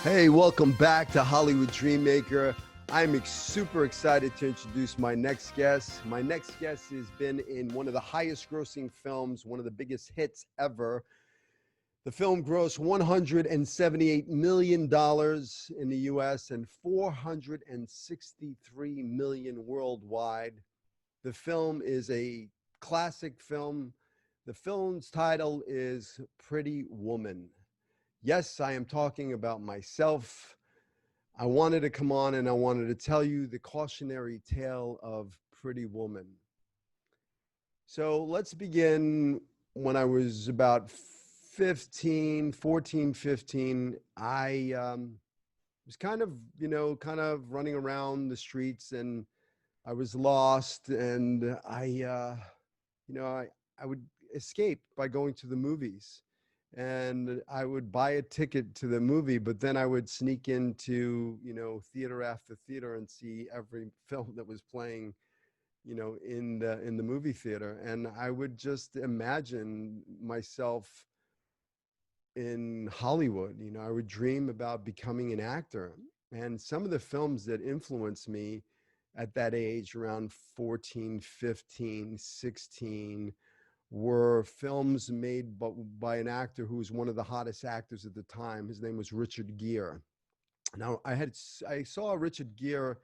Hey, welcome back to Hollywood Dreammaker. I'm super excited to introduce my next guest. My next guest has been in one of the highest grossing films, one of the biggest hits ever. The film grossed $178 million in the US and $463 million worldwide. The film is a classic film. The film's title is Pretty Woman. Yes, I am talking about myself. I wanted to come on and I wanted to tell you the cautionary tale of Pretty Woman. So let's begin when I was about 15. I was kind of running around the streets and I was lost and I would escape by going to the movies. And I would buy a ticket to the movie, but then I would sneak into, theater after theater and see every film that was playing, in the movie theater. And I would just imagine myself in Hollywood. I would dream about becoming an actor. And some of the films that influenced me at that age, around 14, 15, 16, were films made by an actor who was one of the hottest actors at the time. His name was Richard Gere. Now, I saw Richard Gere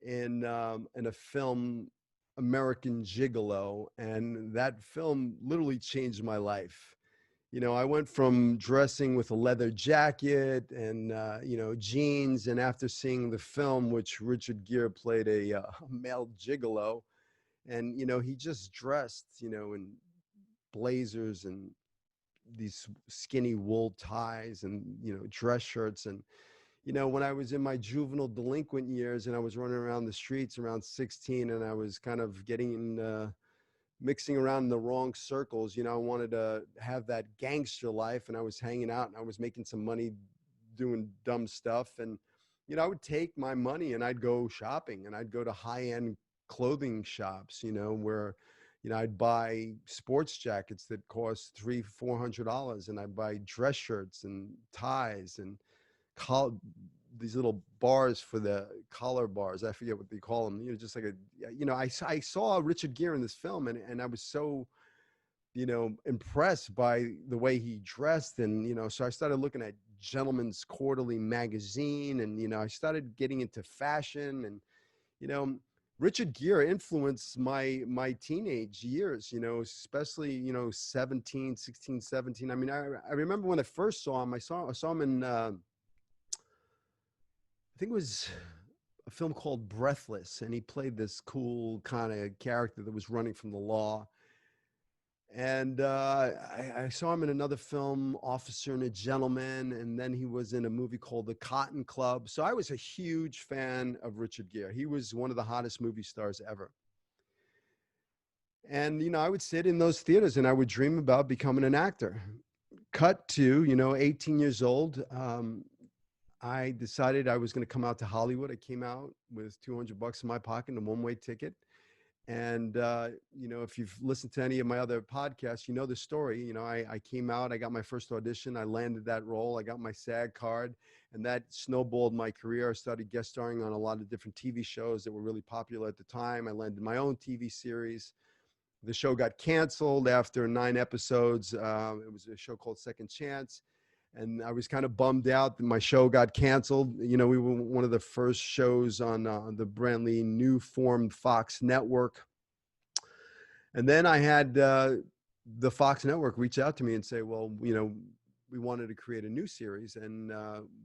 in a film, American Gigolo, and that film literally changed my life. I went from dressing with a leather jacket and jeans, and after seeing the film, which Richard Gere played a male gigolo, and he just dressed, in blazers and these skinny wool ties and dress shirts. And when I was in my juvenile delinquent years and I was running around the streets around 16 and I was kind of getting mixing around in the wrong circles, I wanted to have that gangster life, and I was hanging out and I was making some money doing dumb stuff. And I would take my money and I'd go shopping and I'd go to high-end clothing shops, where I'd buy sports jackets that cost $300-400, and I'd buy dress shirts and ties and these little bars for the collar bars. I forget what they call them. Just like I saw Richard Gere in this film, and I was so impressed by the way he dressed. And so I started looking at Gentleman's Quarterly magazine, and I started getting into fashion. And you know Richard Gere influenced my teenage years, especially 17, 16, 17. I mean, I remember when I first saw him. I saw him in I think it was a film called Breathless, and he played this cool kind of character that was running from the law. And I saw him in another film, Officer and a Gentleman, and then he was in a movie called The Cotton Club. So I was a huge fan of Richard Gere. He was one of the hottest movie stars ever. And I would sit in those theaters and I would dream about becoming an actor. Cut to 18 years old. I decided I was going to come out to Hollywood. I came out with $200 in my pocket and a one-way ticket. And, if you've listened to any of my other podcasts, you know the story. I came out, I got my first audition, I landed that role, I got my SAG card, and that snowballed my career. I started guest starring on a lot of different TV shows that were really popular at the time. I landed my own TV series. The show got canceled after 9 episodes. It was a show called Second Chance. And I was kind of bummed out that my show got canceled. We were one of the first shows on the brandly new formed Fox network. And then I had the Fox network reach out to me and say, well, we wanted to create a new series, and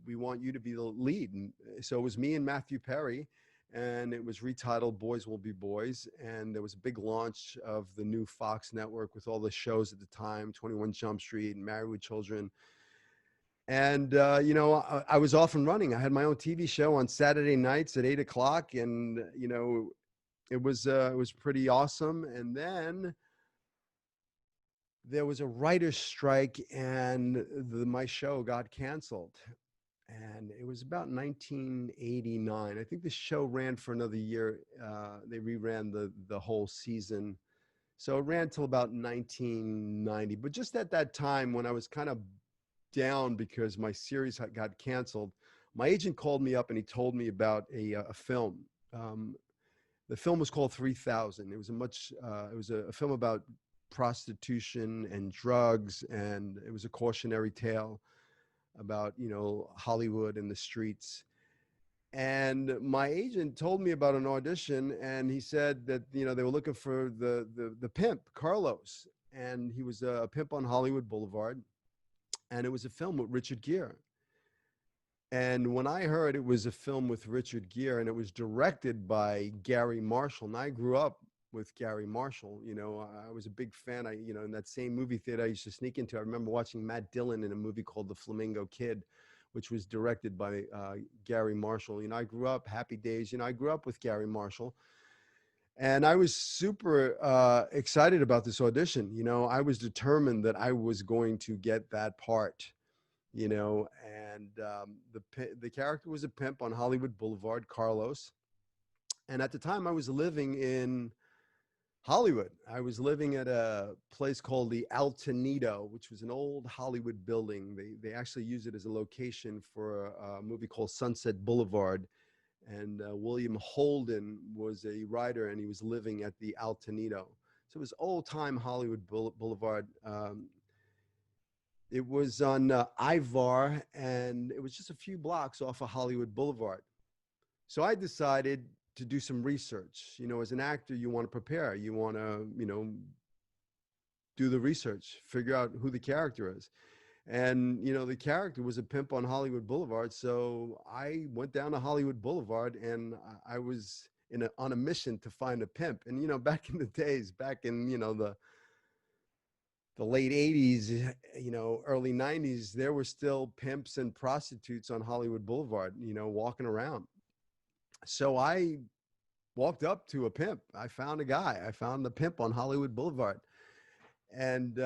we want you to be the lead. And so it was me and Matthew Perry, and it was retitled Boys Will Be Boys. And there was a big launch of the new Fox network with all the shows at the time, 21 Jump Street and Married with Children. And, I was off and running. I had my own TV show on Saturday nights at 8 o'clock. And, it was pretty awesome. And then there was a writer's strike, and my show got canceled. And it was about 1989. I think the show ran for another year. They reran the whole season. So it ran till about 1990. But just at that time, when I was kind of down because my series got canceled, my agent called me up and he told me about a film. Um, the film was called 3000. It was it was a film about prostitution and drugs, and it was a cautionary tale about, Hollywood and the streets. And my agent told me about an audition, and he said that, they were looking for the pimp Carlos, and he was a pimp on Hollywood Boulevard, and it was a film with Richard Gere. And when I heard it was a film with Richard Gere and it was directed by Gary Marshall, and I grew up with Gary Marshall, I was a big fan. In that same movie theater I used to sneak into, I remember watching Matt Dillon in a movie called The Flamingo Kid, which was directed by Gary Marshall. I grew up, Happy Days, I grew up with Gary Marshall. And I was super excited about this audition. I was determined that I was going to get that part, and the character was a pimp on Hollywood Boulevard, Carlos. And at the time, I was living in Hollywood. I was living at a place called the Altenito, which was an old Hollywood building. They actually used it as a location for a movie called Sunset Boulevard. And William Holden was a writer, and he was living at the Altenito. So it was old time Hollywood Boulevard. It was on Ivar, and it was just a few blocks off of Hollywood Boulevard. So I decided to do some research. As an actor, you want to prepare. You want to, do the research, figure out who the character is. And, the character was a pimp on Hollywood Boulevard. So I went down to Hollywood Boulevard, and I was on a mission to find a pimp. And, back in the days, back in, the late 80s, early 90s, there were still pimps and prostitutes on Hollywood Boulevard, walking around. So I walked up to a pimp. I found a guy. I found the pimp on Hollywood Boulevard. And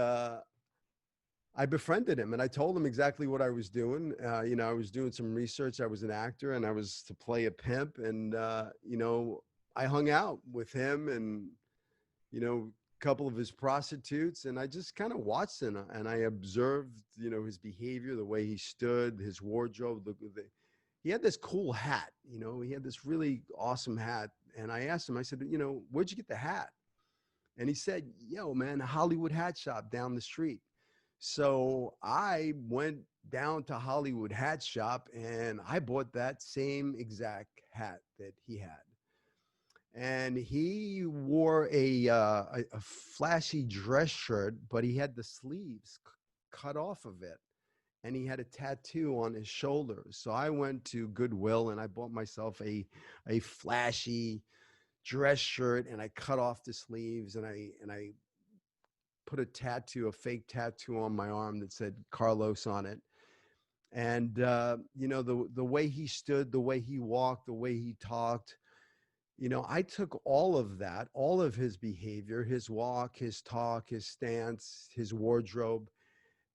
I befriended him, and I told him exactly what I was doing. I was doing some research. I was an actor, and I was to play a pimp. And, I hung out with him and, couple of his prostitutes, and I just kind of watched him, and I observed, his behavior, the way he stood, his wardrobe. He had this cool hat, he had this really awesome hat. And I asked him, I said, where'd you get the hat? And he said, yo, man, Hollywood Hat Shop down the street. So I went down to Hollywood Hat Shop and I bought that same exact hat that he had. And he wore a flashy dress shirt, but he had the sleeves cut off of it, and he had a tattoo on his shoulder. So I went to Goodwill and I bought myself a flashy dress shirt, and I cut off the sleeves, and I put a fake tattoo on my arm that said Carlos on it. And the way he stood, the way he walked, the way he talked, I took all of that, all of his behavior, his walk, his talk, his stance, his wardrobe.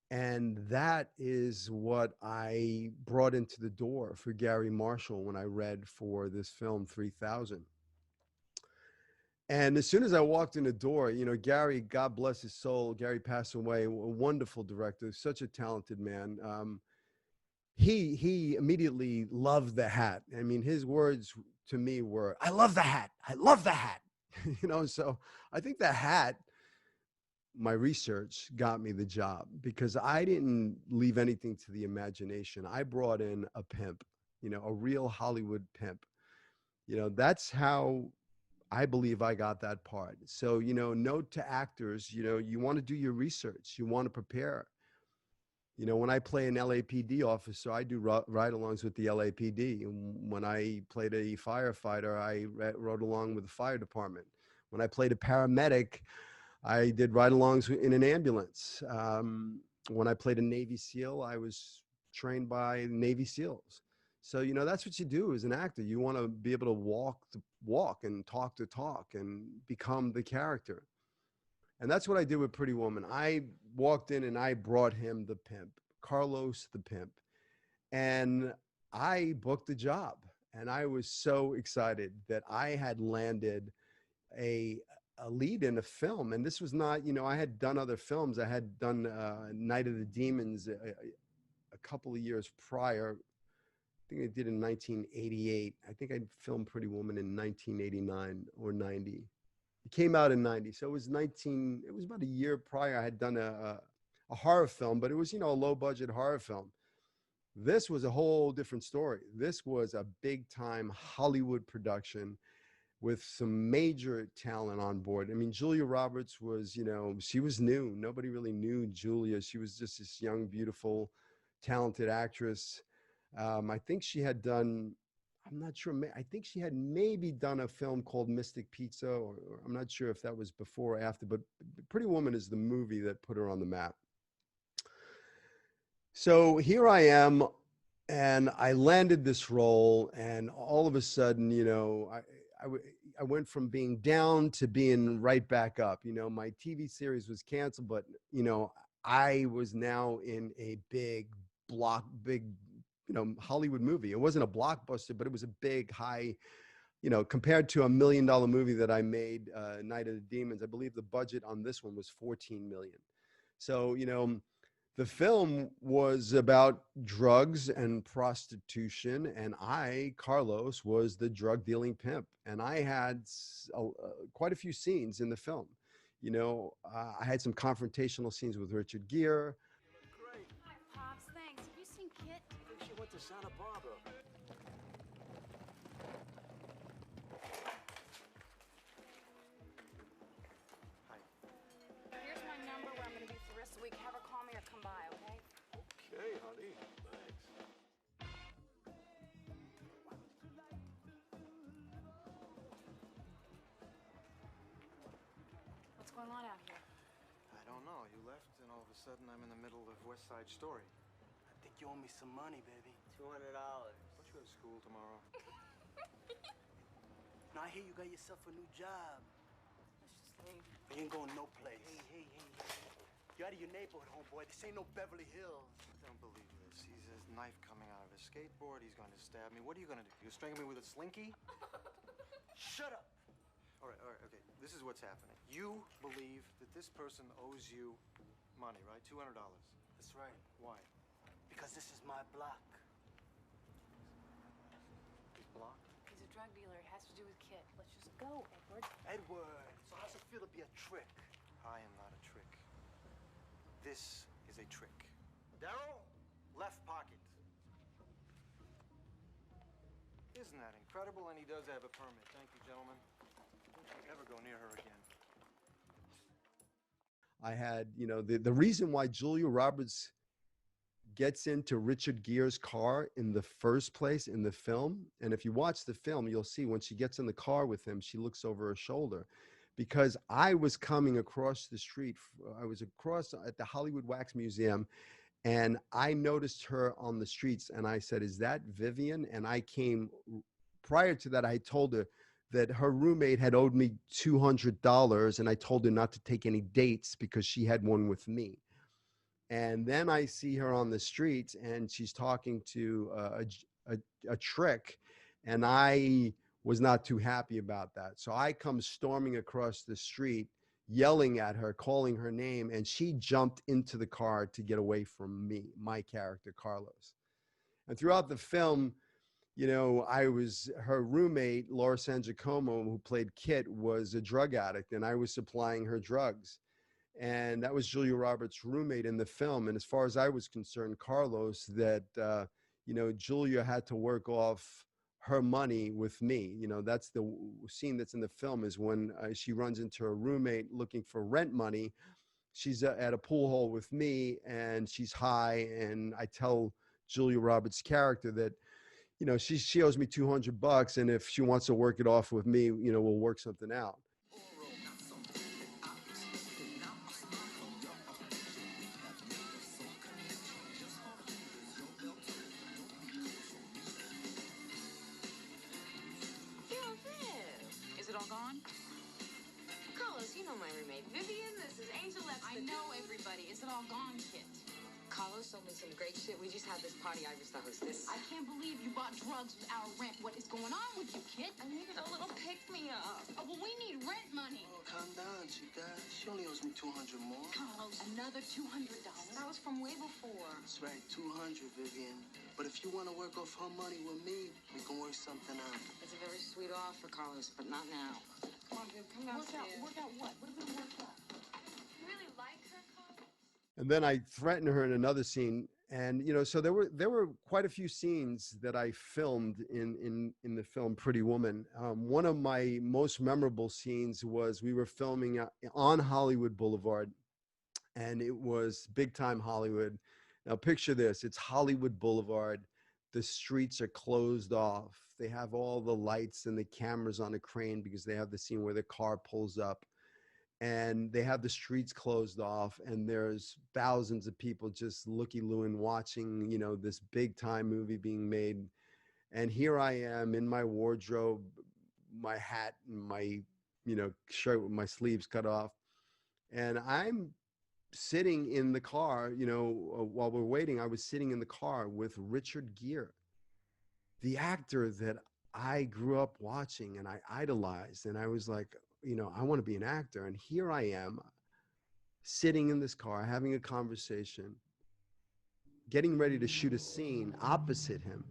And that is what I brought into the door for Gary Marshall when I read for this film, 3000. And as soon as I walked in the door, Gary, God bless his soul, Gary passed away, a wonderful director, such a talented man. He immediately loved the hat. I mean, his words to me were, I love the hat. I love the hat. So I think the hat, my research got me the job because I didn't leave anything to the imagination. I brought in a pimp, a real Hollywood pimp. That's how I believe I got that part. So, note to actors, you want to do your research. You want to prepare. When I play an LAPD officer, I do ride-alongs with the LAPD. And when I played a firefighter, I rode along with the fire department. When I played a paramedic, I did ride-alongs in an ambulance. When I played a Navy SEAL, I was trained by Navy SEALs. So, that's what you do as an actor. You want to be able to walk the walk and talk the talk and become the character. And that's what I did with Pretty Woman. I walked in and I brought him the pimp, Carlos the pimp, and I booked the job. And I was so excited that I had landed a lead in a film. And this was not, I had done other films. I had done Night of the Demons, a couple of years prior. I think I did in 1988. I think I filmed Pretty Woman in 1989 or 90. It came out in 90. So it was 19, it was about a year prior. I had done a horror film, but it was, a low budget horror film. This was a whole different story. This was a big time Hollywood production with some major talent on board. I mean, Julia Roberts was, she was new. Nobody really knew Julia. She was just this young, beautiful, talented actress. I think she had done, I'm not sure, I think she had maybe done a film called Mystic Pizza, or I'm not sure if that was before or after, but Pretty Woman is the movie that put her on the map. So here I am, and I landed this role, and all of a sudden, I went from being down to being right back up. My TV series was canceled, but I was now in a big, Hollywood movie. It wasn't a blockbuster, but it was a big, high, compared to $1 million movie that I made, Night of the Demons. I believe the budget on this one was 14 million. So, the film was about drugs and prostitution, and I, Carlos, was the drug dealing pimp, and I had quite a few scenes in the film. I had some confrontational scenes with Richard Gere. You look great. Hi, Pops. Thanks. Have you seen Kit? I think she went to Santa Barbara. Hi. Here's my number where I'm going to be for the rest of the week. Have her call me or come by, okay? Okay, honey. Thanks. What's going on out here? I don't know. You left, and all of a sudden I'm in the middle of West Side Story. I think you owe me some money, baby. $200. Don't you have school tomorrow? Now I hear you got yourself a new job. Let's just leave. You ain't going no place. Hey. You're out of your neighborhood, homeboy. This ain't no Beverly Hills. I don't believe this. He's a knife coming out of his skateboard. He's going to stab me. What are you going to do? You strangle me with a slinky? Shut up. All right, okay. This is what's happening. You believe that this person owes you money, right? $200. That's right. Why? Because this is my block. His block? He's a drug dealer. It has to do with Kit. Let's just go, Edward. Edward, so how's it feel to be a trick? I am not a trick. This is a trick. Daryl, left pocket. Isn't that incredible? And he does have a permit. Thank you, gentlemen. Don't you ever go near her again. I had, the reason why Julia Roberts gets into Richard Gere's car in the first place in the film, and if you watch the film, you'll see when she gets in the car with him, she looks over her shoulder, because I was coming across the street. I was across at the Hollywood Wax Museum, and I noticed her on the streets, and I said, "Is that Vivian?" And I came, prior to that, I told her that her roommate had owed me $200, and I told her not to take any dates because she had one with me. And then I see her on the streets, and she's talking to a trick, and I was not too happy about that. So I come storming across the street, yelling at her, calling her name, and she jumped into the car to get away from me, my character, Carlos. And throughout the film, I was her roommate, Laura San Giacomo, who played Kit, was a drug addict, and I was supplying her drugs. And that was Julia Roberts' roommate in the film. And as far as I was concerned, Carlos, that, Julia had to work off her money with me. That's the scene that's in the film, is when she runs into her roommate looking for rent money. She's at a pool hall with me, and she's high. And I tell Julia Roberts' character that, she owes me $200, and if she wants to work it off with me, we'll work something out. Is it all gone? Carlos, you know my roommate. Vivian, this is Angel. I know everybody. Is it all gone, Kit? Carlos told me some great shit. We just had this party. I was the hostess. I can't believe you bought drugs with our rent. What is going on with you, Kit? I needed a little pick-me-up. Oh, well, we need rent money. Oh, calm down, chica. She only owes me 200 more. Carlos, another $200? That was from way before. That's right, 200, Vivian. But if you want to work off her money with me, we can work something out. It's a very sweet offer, Carlos, but not now. Come on, babe, come downstairs. Work out what? What are we gonna work out? You really like her, Carlos? And then I threatened her in another scene. And, so there were quite a few scenes that I filmed in the film Pretty Woman. One of my most memorable scenes was we were filming on Hollywood Boulevard, and it was big time Hollywood. Now picture this, it's Hollywood Boulevard. The streets are closed off. They have all the lights and the cameras on a crane because they have the scene where the car pulls up. And they have the streets closed off, and there's thousands of people just looky-looing, watching, this big time movie being made. And here I am in my wardrobe, my hat and my, shirt with my sleeves cut off. And I'm sitting in the car, while we're waiting, I was sitting in the car with Richard Gere, the actor that I grew up watching and I idolized. And I was like, I want to be an actor. And here I am sitting in this car, having a conversation, getting ready to shoot a scene opposite him.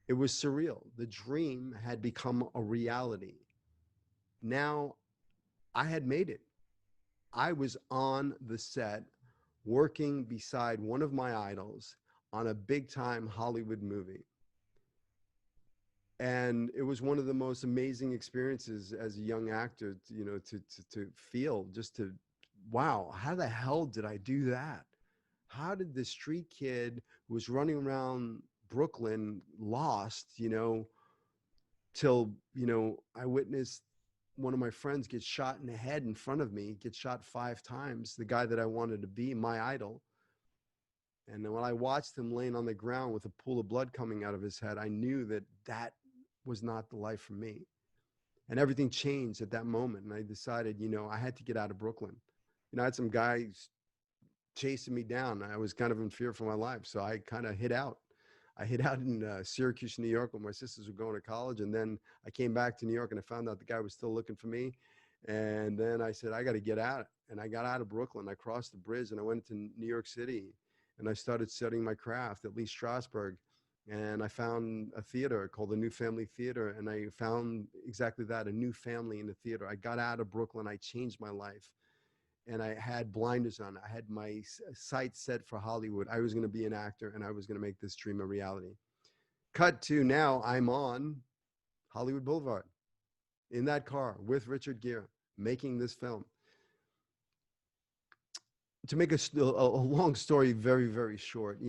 It was surreal. The dream had become a reality. Now I had made it. I was on the set working beside one of my idols on a big time Hollywood movie. And it was one of the most amazing experiences as a young actor, to feel, just to, wow, how the hell did I do that? How did the street kid who was running around Brooklyn lost, till, I witnessed one of my friends get shot in the head in front of me, get shot 5 times, the guy that I wanted to be, my idol. And then when I watched him laying on the ground with a pool of blood coming out of his head, I knew that that was not the life for me. And everything changed at that moment. And I decided, I had to get out of Brooklyn. I had some guys chasing me down. I was kind of in fear for my life. So I kind of hid out. I hid out in Syracuse, New York, when my sisters were going to college. And then I came back to New York and I found out the guy was still looking for me. And then I said, I got to get out. And I got out of Brooklyn. I crossed the bridge and I went to New York City. And I started studying my craft at Lee Strasberg. And I found a theater called the New Family Theater. And I found exactly that, a new family in the theater. I got out of Brooklyn. I changed my life. And I had blinders on. I had my sights set for Hollywood. I was going to be an actor, and I was going to make this dream a reality. Cut to now, I'm on Hollywood Boulevard in that car with Richard Gere making this film. To make a long story very, very short,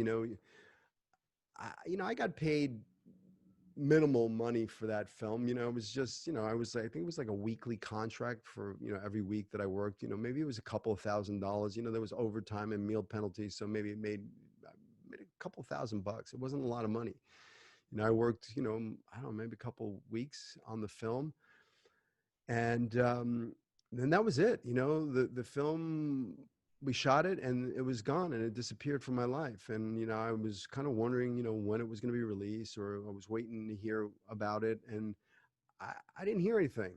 I got paid minimal money for that film. It was just, I think it was like a weekly contract for, every week that I worked, maybe it was a couple of $1,000s, there was overtime and meal penalties. So maybe it made a couple $1,000. It wasn't a lot of money. I worked, I don't know, maybe a couple weeks on the film. And then that was it. The film, we shot it and it was gone and it disappeared from my life. And, I was kind of wondering, when it was going to be released, or I was waiting to hear about it. And I didn't hear anything.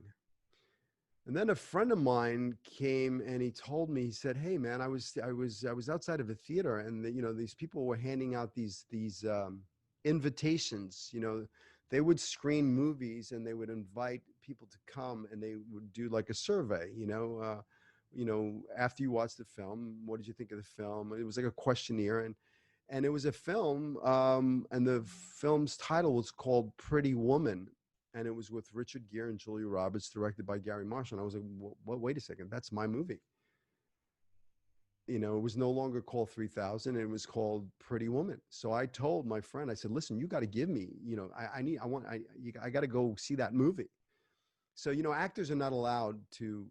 And then a friend of mine came and he told me, he said, hey man, I was outside of a theater and these people were handing out these invitations. They would screen movies and they would invite people to come and they would do like a survey, after you watch the film, what did you think of the film? It was like a questionnaire, and it was a film, and the film's title was called Pretty Woman, and it was with Richard Gere and Julia Roberts, directed by Gary Marshall. And I was like, wait a second, that's my movie. It was no longer called 3000, it was called Pretty Woman. So I told my friend, I said, listen, you got to give me, I got to go see that movie. So, actors are not allowed to,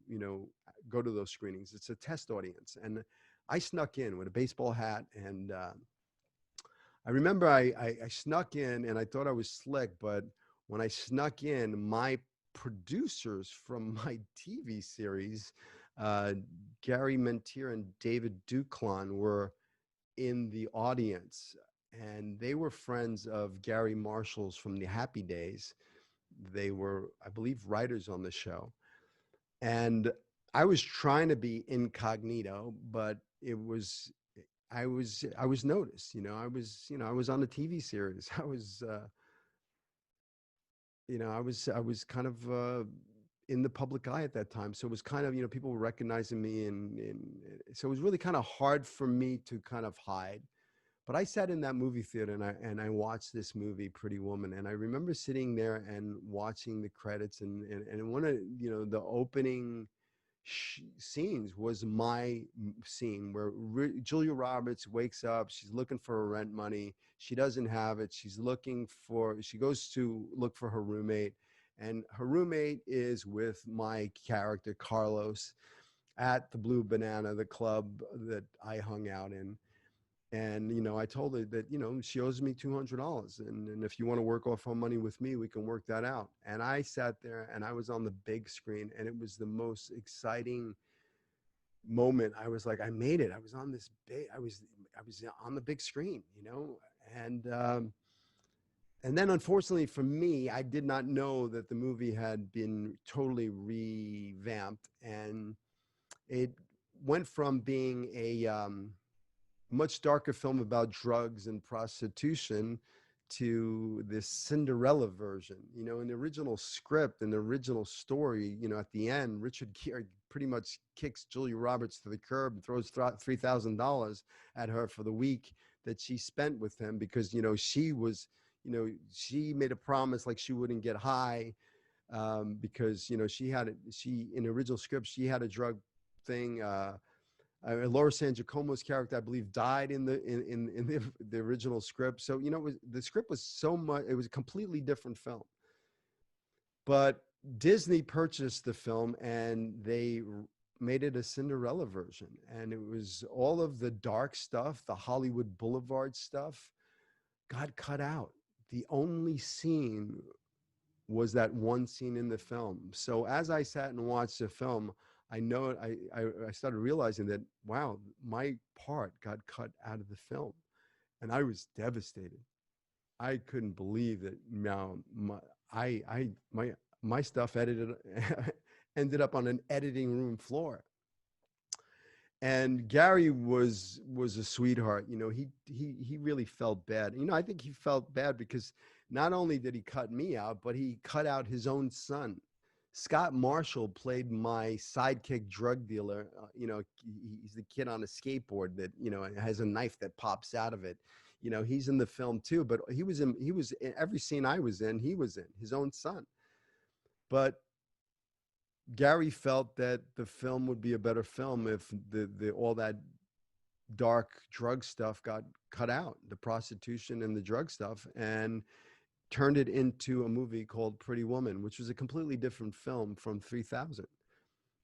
go to those screenings. It's a test audience. And I snuck in with a baseball hat. And I remember I snuck in and I thought I was slick. But when I snuck in, my producers from my TV series, Gary Mentier and David Duclon, were in the audience. And they were friends of Gary Marshall's from the Happy Days. They were, I believe, writers on the show. And I was trying to be incognito, but it was I was noticed. I was on a TV series. I was kind of in the public eye at that time. So it was kind of, people were recognizing me, and so it was really kind of hard for me to kind of hide. But I sat in that movie theater, and I watched this movie, Pretty Woman, and I remember sitting there and watching the credits, and one of, the opening scenes was my scene where Julia Roberts wakes up. She's looking for her rent money. She doesn't have it. She goes to look for her roommate, and her roommate is with my character, Carlos, at the Blue Banana, the club that I hung out in. And, I told her that, she owes me $200. And if you want to work off her money with me, we can work that out. And I sat there and I was on the big screen, and it was the most exciting moment. I was like, I made it. I was on this big, I was on the big screen, and, and then unfortunately for me, I did not know that the movie had been totally revamped, and it went from being a, much darker film about drugs and prostitution to this Cinderella version. In the original script and the original story, at the end, Richard Gere pretty much kicks Julia Roberts to the curb and throws $3,000 at her for the week that she spent with him, because, she made a promise like she wouldn't get high, because, she, in the original script, she had a drug thing. Laura San Giacomo's character, I believe, died in the original script. So, the script was so much, it was a completely different film. But Disney purchased the film, and they made it a Cinderella version. And it was all of the dark stuff, the Hollywood Boulevard stuff, got cut out. The only scene was that one scene in the film. So as I sat and watched the film, I started realizing that, wow, my part got cut out of the film, and I was devastated. I couldn't believe that. Now my stuff edited ended up on an editing room floor. And Gary was a sweetheart. He really felt bad. I think he felt bad because not only did he cut me out, but he cut out his own son. Scott Marshall played my sidekick drug dealer. He's the kid on a skateboard that, has a knife that pops out of it. He's in the film too, but he was in every scene I was in, he was in his own son. But Gary felt that the film would be a better film if the all that dark drug stuff got cut out, the prostitution and the drug stuff, and turned it into a movie called Pretty Woman, which was a completely different film from 3000.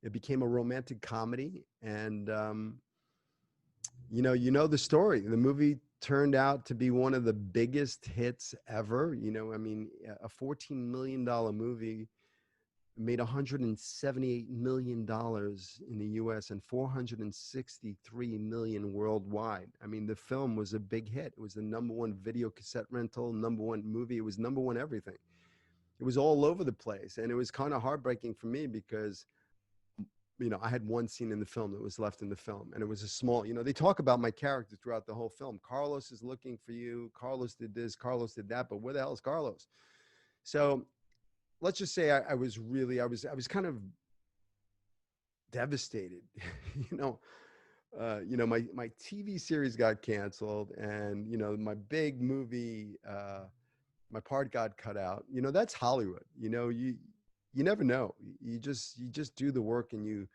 It became a romantic comedy, and the story. The movie turned out to be one of the biggest hits ever. I mean, a $14 million movie made $178 million in the US and 463 million worldwide. I mean, the film was a big hit. It was the number one video cassette rental, number one movie. It was number one everything. It was all over the place. And it was kind of heartbreaking for me because, I had one scene in the film that was left in the film. And it was a small, they talk about my character throughout the whole film. Carlos is looking for you. Carlos did this. Carlos did that. But where the hell is Carlos? So let's just say I was kind of devastated. My TV series got canceled, and my big movie, my part got cut out. That's Hollywood. You never know. You just do the work, and you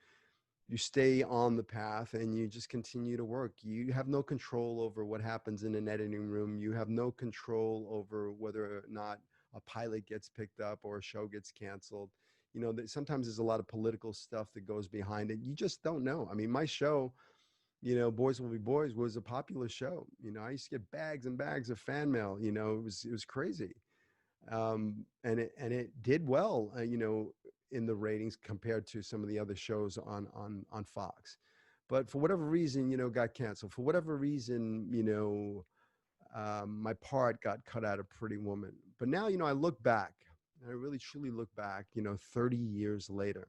stay on the path, and you just continue to work. You have no control over what happens in an editing room. You have no control over whether or not a pilot gets picked up or a show gets canceled. Sometimes there's a lot of political stuff that goes behind it. You just don't know. I mean, my show, Boys Will Be Boys, was a popular show. I used to get bags and bags of fan mail. It was crazy. And it did well, in the ratings compared to some of the other shows on Fox. But for whatever reason, got canceled. For whatever reason, my part got cut out of Pretty Woman. But now, I look back, and I really truly look back, 30 years later.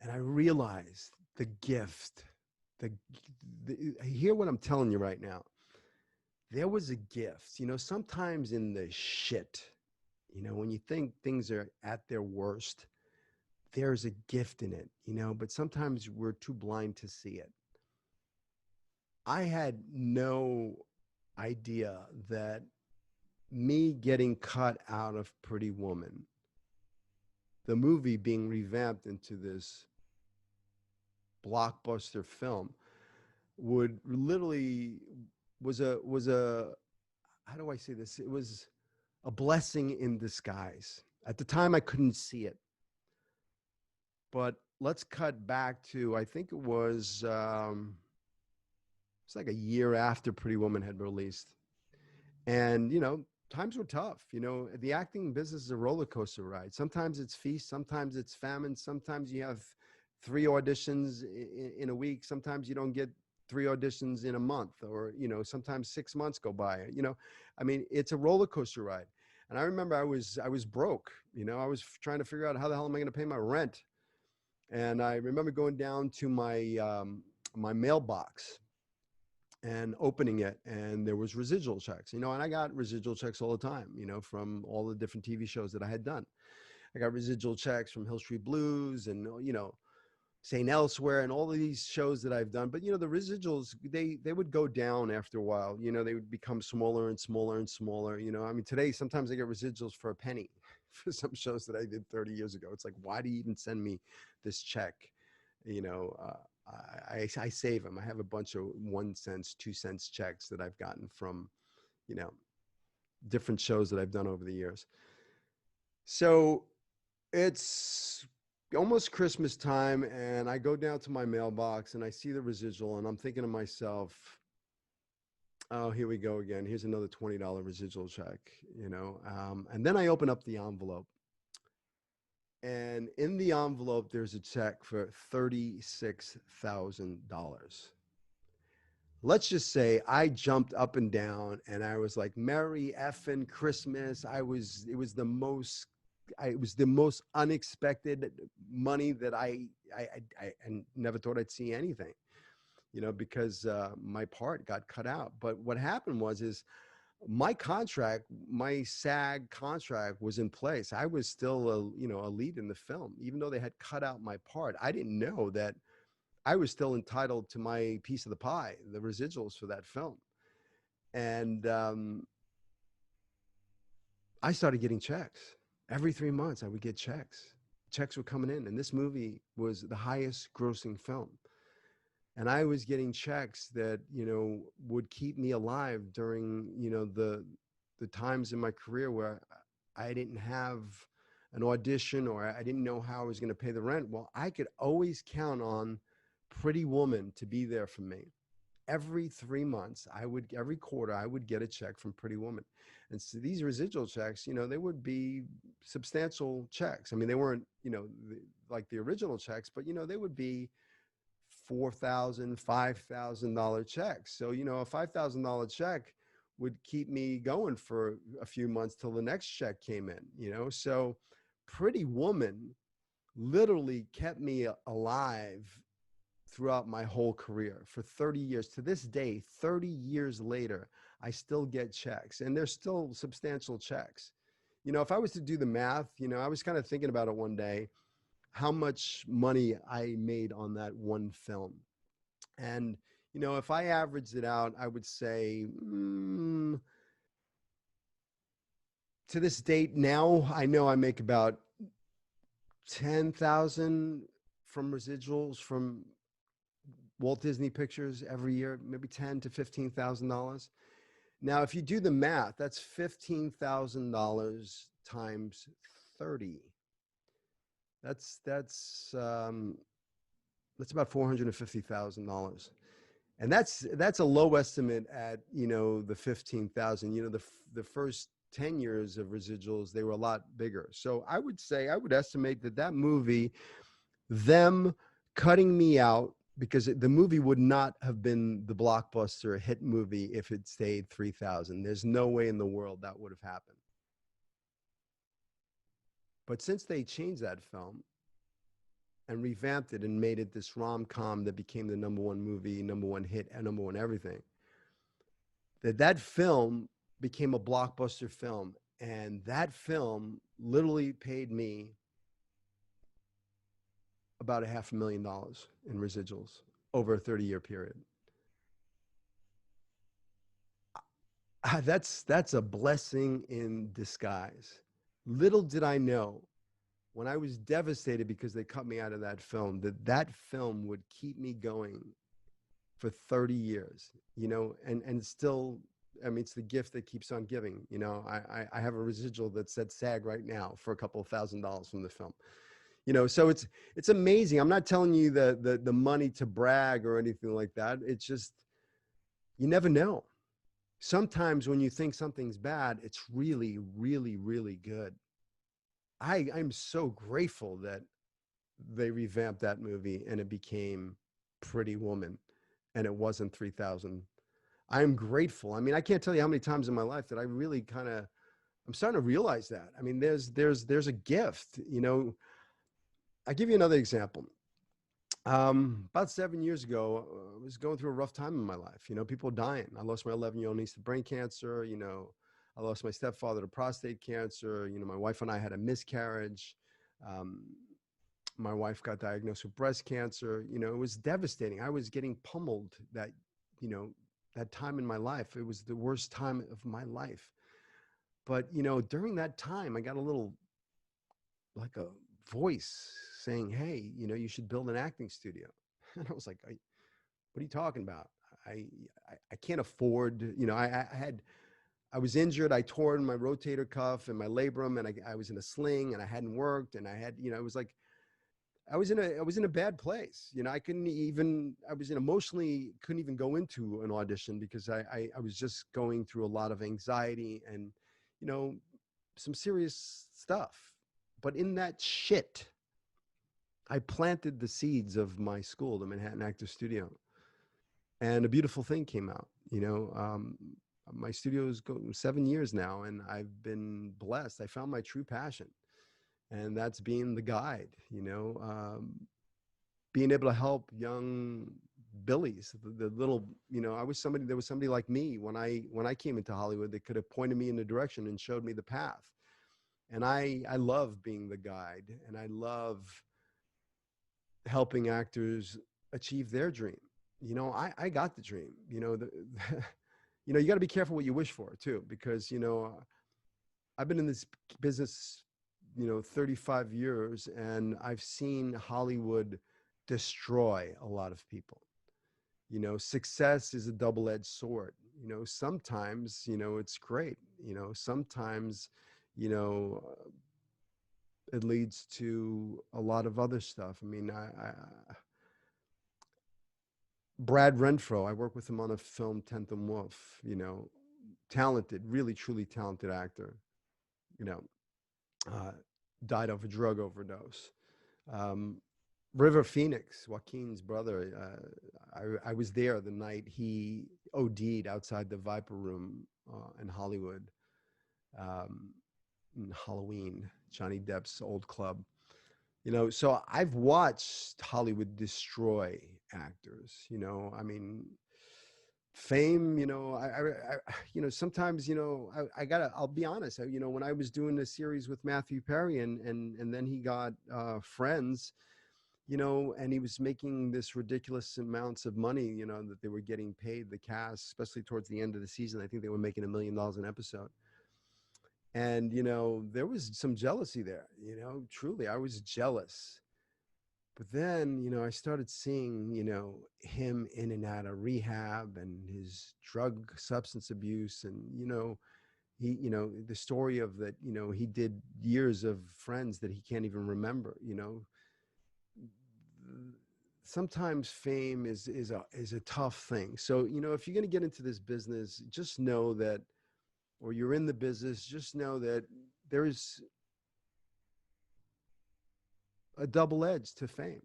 And I realized the gift, the, hear what I'm telling you right now. There was a gift, sometimes in the shit, when you think things are at their worst, there's a gift in it, but sometimes we're too blind to see it. I had no idea that me getting cut out of Pretty Woman, the movie being revamped into this blockbuster film, would literally was a how do I say this? It was a blessing in disguise. At the time, I couldn't see it, but let's cut back to, I think it was it's like a year after Pretty Woman had released, and times were tough. The acting business is a roller coaster ride. Sometimes it's feast, sometimes it's famine, sometimes you have 3 auditions in a week, sometimes you don't get 3 auditions in a month, or sometimes 6 months go by. I mean, it's a roller coaster ride. And I remember I was broke. I was trying to figure out, how the hell am I going to pay my rent? And I remember going down to my mailbox and opening it, and there was residual checks, and I got residual checks all the time, from all the different TV shows that I had done. I got residual checks from Hill Street Blues and, St. Elsewhere and all of these shows that I've done. But, the residuals, they would go down after a while. They would become smaller and smaller and smaller. I mean, today, sometimes I get residuals for a penny for some shows that I did 30 years ago. It's like, why do you even send me this check? I save them. I have a bunch of 1 cent, 2 cents checks that I've gotten from, different shows that I've done over the years. So it's almost Christmas time, and I go down to my mailbox and I see the residual, and I'm thinking to myself, oh, here we go again. Here's another $20 residual check, and then I open up the envelope. And in the envelope, there's a check for $36,000. Let's just say I jumped up and down, and I was like, Merry effing Christmas. It was the most unexpected money that I never thought I'd see anything, because my part got cut out. But what happened is my SAG contract was in place. I was still a lead in the film, even though they had cut out my part. I didn't know that I was still entitled to my piece of the pie, the residuals for that film. And I started getting checks. Every 3 months I would get checks. Checks were coming in, and this movie was the highest grossing film. And I was getting checks that, would keep me alive during, the times in my career where I didn't have an audition, or I didn't know how I was going to pay the rent. Well, I could always count on Pretty Woman to be there for me. Every 3 months, every quarter, I would get a check from Pretty Woman. And so these residual checks, they would be substantial checks. I mean, they weren't, like the original checks, but, they would be $4,000, $5,000 checks. So, a $5,000 check would keep me going for a few months till the next check came in, So Pretty Woman literally kept me alive throughout my whole career for 30 years. To this day, 30 years later, I still get checks, and they're still substantial checks. If I was to do the math, I was kind of thinking about it one day, how much money I made on that one film. And, if I averaged it out, I would say, to this date now, I know I make about 10,000 from residuals from Walt Disney Pictures every year, maybe $10,000 to $15,000. Now, if you do the math, that's $15,000 times 30. That's about $450,000, and that's a low estimate at the 15,000. The first 10 years of residuals, they were a lot bigger. So I would estimate that movie, them cutting me out, because the movie would not have been the blockbuster hit movie if it stayed 3,000. There's no way in the world that would have happened. But since they changed that film, and revamped it and made it this rom-com that became the #1 movie, #1 hit, and #1 everything. That film became a blockbuster film, and that film literally paid me about $500,000 in residuals over a 30-year period. That's a blessing in disguise. Little did I know when I was devastated because they cut me out of that film, that film would keep me going for 30 years, and still, I mean, it's the gift that keeps on giving. I have a residual that's at SAG right now for a couple of $1,000s from the film. So it's amazing. I'm not telling you the money to brag or anything like that. It's just, you never know. Sometimes when you think something's bad, it's really, really, really good. I'm so grateful that they revamped that movie and it became Pretty Woman and it wasn't 3,000. I'm grateful. I mean, I can't tell you how many times in my life that I really I'm starting to realize that. I mean, there's a gift, I'll give you another example. About 7 years ago, I was going through a rough time in my life. People dying. I lost my 11-year-old niece to brain cancer. I lost my stepfather to prostate cancer. My wife and I had a miscarriage. My wife got diagnosed with breast cancer. It was devastating. I was getting pummeled that time in my life. It was the worst time of my life. But, during that time, I got a little, like a voice saying, hey, you should build an acting studio. And I was like, what are you talking about? I can't afford, I was injured. I tore my rotator cuff and my labrum, and I was in a sling, and I hadn't worked, and I had, it was like, I was in a bad place. I was emotionally couldn't even go into an audition because I was just going through a lot of anxiety and, some serious stuff. But in that shit, I planted the seeds of my school, the Manhattan Actor Studio, and a beautiful thing came out. My studio is going 7 years now, and I've been blessed. I found my true passion, and that's being the guide. Being able to help young Billies, the little. There was somebody like me when I came into Hollywood that could have pointed me in the direction and showed me the path. And I love being the guide, and I love helping actors achieve their dream. I got the dream. You got to be careful what you wish for too, because I've been in this business 35 years, and I've seen Hollywood destroy a lot of people. Success is a double-edged sword. Sometimes it's great. Sometimes it leads to a lot of other stuff. I mean, Brad Renfro, I worked with him on a film, 10th and Wolf, talented, really, truly talented actor, died of a drug overdose. River Phoenix, Joaquin's brother, I was there the night he OD'd outside the Viper Room in Hollywood, in Halloween, Johnny Depp's old club. So I've watched Hollywood destroy actors. I mean, fame. Sometimes I'll be honest. When I was doing a series with Matthew Perry, and then he got Friends, and he was making this ridiculous amounts of money, that they were getting paid, the cast, especially towards the end of the season. I think they were making $1 million an episode. And, there was some jealousy there, truly, I was jealous. But then, I started seeing, him in and out of rehab and his drug substance abuse. And, he, the story of that, he did years of Friends that he can't even remember, Sometimes fame is a tough thing. So, if you're going to get into this business, just know that, or you're in the business, just know that there is a double edge to fame.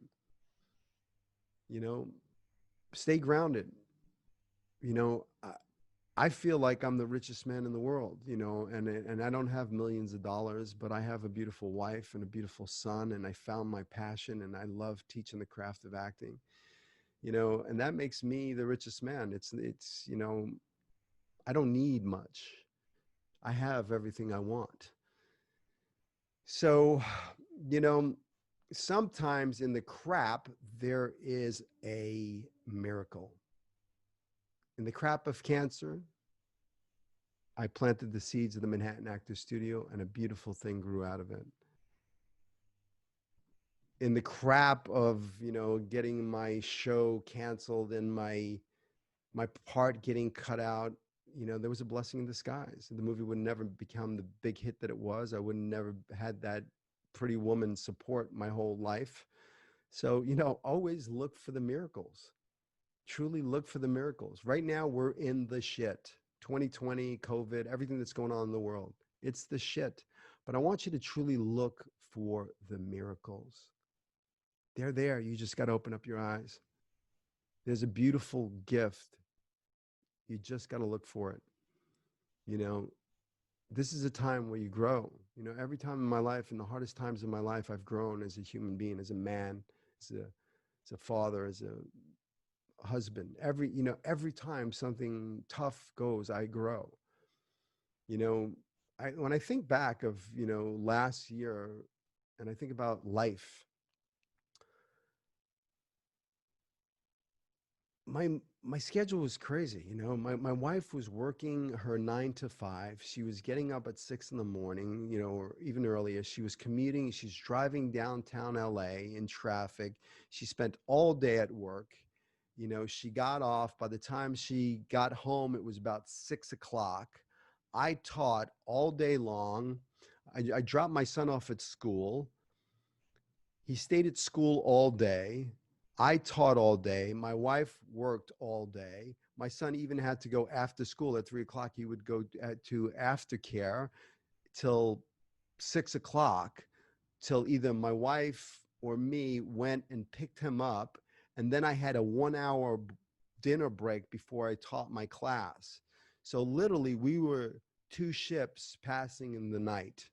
Stay grounded. I feel like I'm the richest man in the world, you know, and I don't have millions of dollars, but I have a beautiful wife and a beautiful son, and I found my passion, and I love teaching the craft of acting, you know, and that makes me the richest man. It's, you know, I don't need much. I have everything I want. So, you know, sometimes in the crap, there is a miracle. In the crap of cancer, I planted the seeds of the Manhattan Actors Studio, and a beautiful thing grew out of it. In the crap of, you know, getting my show canceled and my part getting cut out, you know, there was a blessing in disguise. The movie would never become the big hit that it was. I would never had that Pretty Woman support my whole life. So, you know, always look for the miracles. Truly look for the miracles. Right now, we're in the shit. 2020, COVID, everything that's going on in the world. It's the shit. But I want you to truly look for the miracles. They're there. You just got to open up your eyes. There's a beautiful gift. You just got to look for it. You know, this is a time where you grow. You know, every time in my life, in the hardest times in my life, I've grown as a human being, as a man, as a father, as a husband. Every time something tough goes, I grow. You know, when I think back of, you know, last year, and I think about life, my schedule was crazy. You know, my wife was working her 9 to 5. She was getting up at 6 in the morning, you know, or even earlier. She was commuting. She's driving downtown LA in traffic. She spent all day at work. You know, she got off. By the time she got home, it was about 6 o'clock. I taught all day long. I dropped my son off at school. He stayed at school all day. I taught all day. My wife worked all day. My son even had to go after school at 3 o'clock. He would go to aftercare till 6 o'clock, till either my wife or me went and picked him up. And then I had a 1 hour dinner break before I taught my class. So literally, we were two ships passing in the night.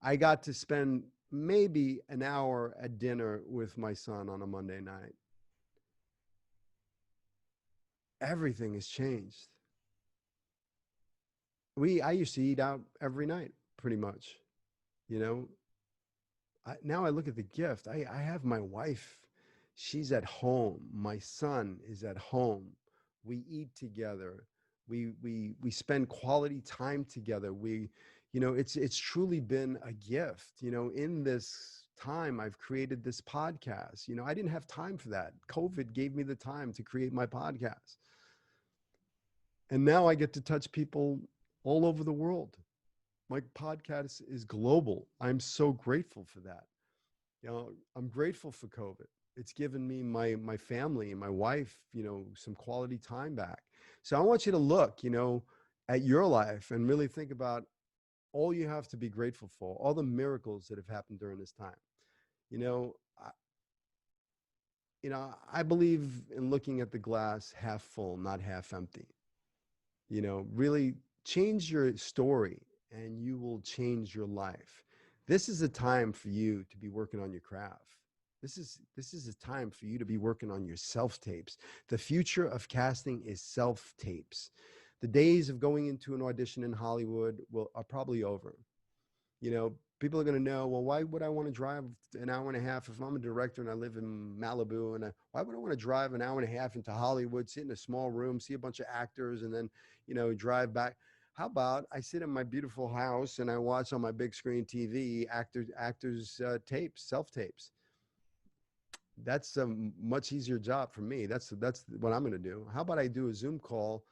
I got to spend maybe an hour at dinner with my son on a Monday night. Everything has changed. I used to eat out every night, pretty much. You know, now I look at the gift. I have my wife. She's at home. My son is at home. We eat together. We spend quality time together. You know, it's truly been a gift. You know, in this time, I've created this podcast. You know, I didn't have time for that. COVID gave me the time to create my podcast. And now I get to touch people all over the world. My podcast is global. I'm so grateful for that. You know, I'm grateful for COVID. It's given me my family and my wife, you know, some quality time back. So I want you to look, you know, at your life and really think about all you have to be grateful for, all the miracles that have happened during this time. You know, I believe in looking at the glass half full, not half empty. You know, really change your story and you will change your life. This is a time for you to be working on your craft. This is a time for you to be working on your self tapes. The future of casting is self tapes. The days of going into an audition in Hollywood are probably over. You know, people are going to know, well, why would I want to drive an hour and a half if I'm a director and I live in Malibu? And why would I want to drive an hour and a half into Hollywood, sit in a small room, see a bunch of actors, and then, you know, drive back? How about I sit in my beautiful house and I watch on my big screen TV actors tapes, self tapes? That's a much easier job for me. That's what I'm going to do. How about I do a Zoom call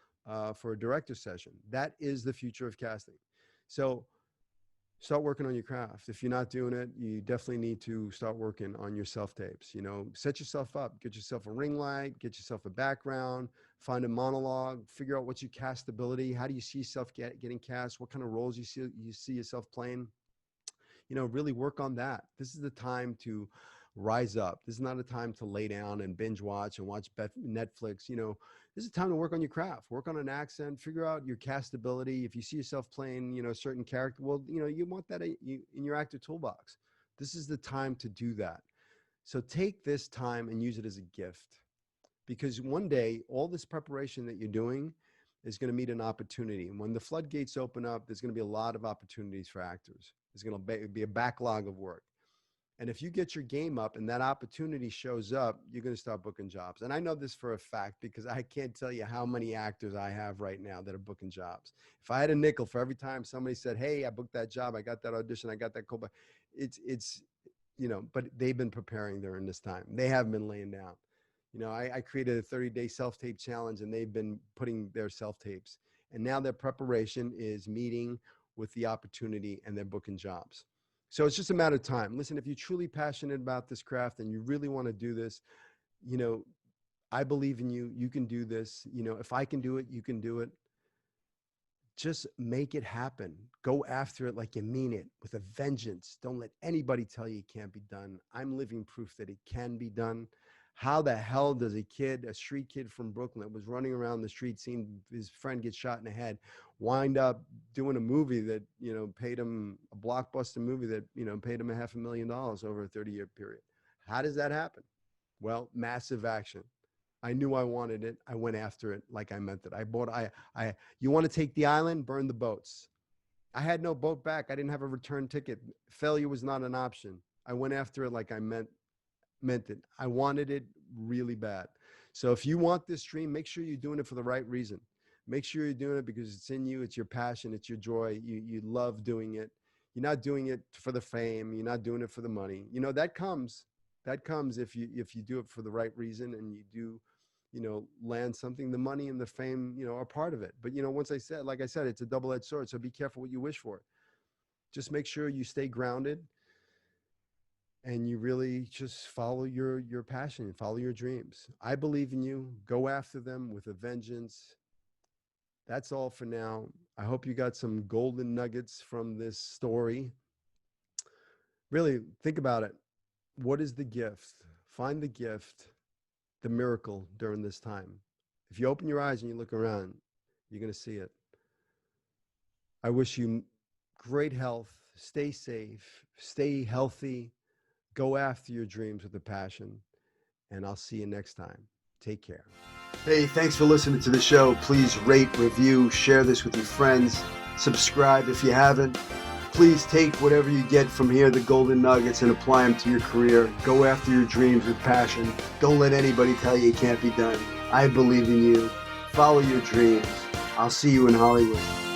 for a director session? That is the future of casting. So start working on your craft. If you're not doing it, you definitely need to start working on your self tapes. You know, set yourself up, get yourself a ring light, get yourself a background, find a monologue, figure out what's your castability. How do you see yourself getting cast? What kind of roles you see yourself playing? You know, really work on that. This is the time to rise up. This is not a time to lay down and binge watch and watch Netflix. This is time to work on your craft, work on an accent, figure out your castability. If you see yourself playing, a certain character, well, you want that in your actor toolbox. This is the time to do that. So take this time and use it as a gift, because one day all this preparation that you're doing is going to meet an opportunity. And when the floodgates open up, there's going to be a lot of opportunities for actors. There's going to be a backlog of work. And if you get your game up and that opportunity shows up, you're going to start booking jobs. And I know this for a fact because I can't tell you how many actors I have right now that are booking jobs. If I had a nickel for every time somebody said, hey, I booked that job, I got that audition, I got that call, it's but they've been preparing during this time. They haven't been laying down. I created a 30-day self-tape challenge, and they've been putting their self-tapes. And now their preparation is meeting with the opportunity, and they're booking jobs. So it's just a matter of time. Listen, if you're truly passionate about this craft and you really want to do this, I believe in you. You can do this. If I can do it, you can do it. Just make it happen. Go after it like you mean it, with a vengeance. Don't let anybody tell you it can't be done. I'm living proof that it can be done. How the hell does a street kid from Brooklyn that was running around the street, seeing his friend get shot in the head, wind up doing a movie that, paid him a blockbuster movie that, paid him $500,000 over a 30-year period? How does that happen? Well, massive action. I knew I wanted it. I went after it like I meant it. You want to take the island? Burn the boats. I had no boat back. I didn't have a return ticket. Failure was not an option. I went after it like I meant it. I wanted it really bad. So if you want this dream, make sure you're doing it for the right reason. Make sure you're doing it because it's in you. It's your passion. It's your joy. You love doing it. You're not doing it for the fame. You're not doing it for the money. That comes if you do it for the right reason and you do, land something. The money and the fame, are part of it. But, like I said, it's a double-edged sword. So be careful what you wish for. Just make sure you stay grounded and you really just follow your passion, follow your dreams. I believe in you. Go after them with a vengeance. That's all for now. I hope you got some golden nuggets from this story. Really think about it. What is the gift? Find the gift, the miracle during this time. If you open your eyes and you look around, you're going to see it. I wish you great health. Stay safe. Stay healthy. Go after your dreams with a passion. And I'll see you next time. Take care. Hey, thanks for listening to the show. Please rate, review, share this with your friends. Subscribe if you haven't. Please take whatever you get from here, the golden nuggets, and apply them to your career. Go after your dreams with passion. Don't let anybody tell you it can't be done. I believe in you. Follow your dreams. I'll see you in Hollywood.